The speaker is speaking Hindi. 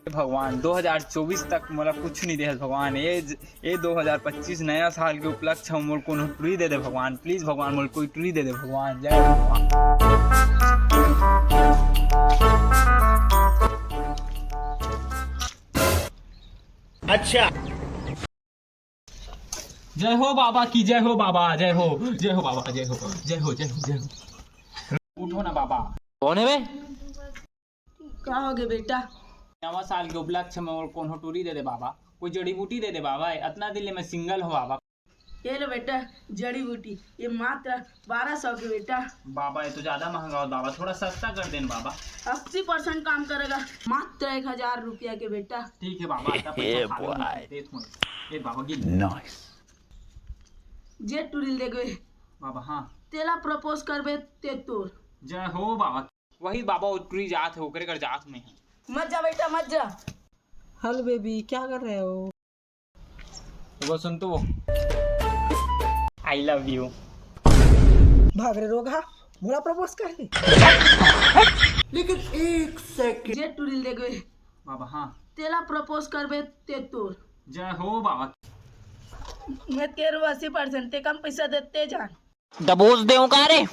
भगवान 2024 तक मोला कुछ नहीं दे भगवान। ये 2025 नया साल के उपलक्ष्य मोल को टुरी दे भगवान। प्लीज भगवान मोल कोई टुरी दे भगवान। जय भगवान। अच्छा, जय हो बाबा की जय हो बाबा। जय हो बाबा। जय हो जय हो जय हो जय हो। उठो ना बाबा। कौन है बे? क्या हो गया बेटा? नवा साल के उपलक्ष्य में और कौन टूरी दे बाबा। कोई जड़ी बूटी दे बाबा। इतना दिन में सिंगल हो बाबा। ये लो बेटा जड़ी बूटी, ये मात्र 1200 के बेटा। बाबा ये तो ज्यादा महंगा हो बाबा, थोड़ा सस्ता कर देना बाबा। 80% काम करेगा, मात्र 1000 रुपया के बेटा। ठीक है बाबा। ये बाबा गिन नाइस। जे टूरिल देगे बाबा। हाँ तेला प्रपोज करबे ते तोर। जय हो बाबा। वही बाबा टूरी जात है, ओकरे कर जात में है। मत जा बेटा मत जा। हेलो बेबी, क्या कर रहे हो? वो सुन तो आई लव यू। भाग रहे रोगा, मोला प्रपोज कर दे। लेकिन एक सेकंड। जे टूरिल देगे बाबा। हाँ तेला प्रपोज करबे ते तोर। जय हो बाबा। मैं तेरे 80% ते कम पैसा देते जान। दबोच दे का रे।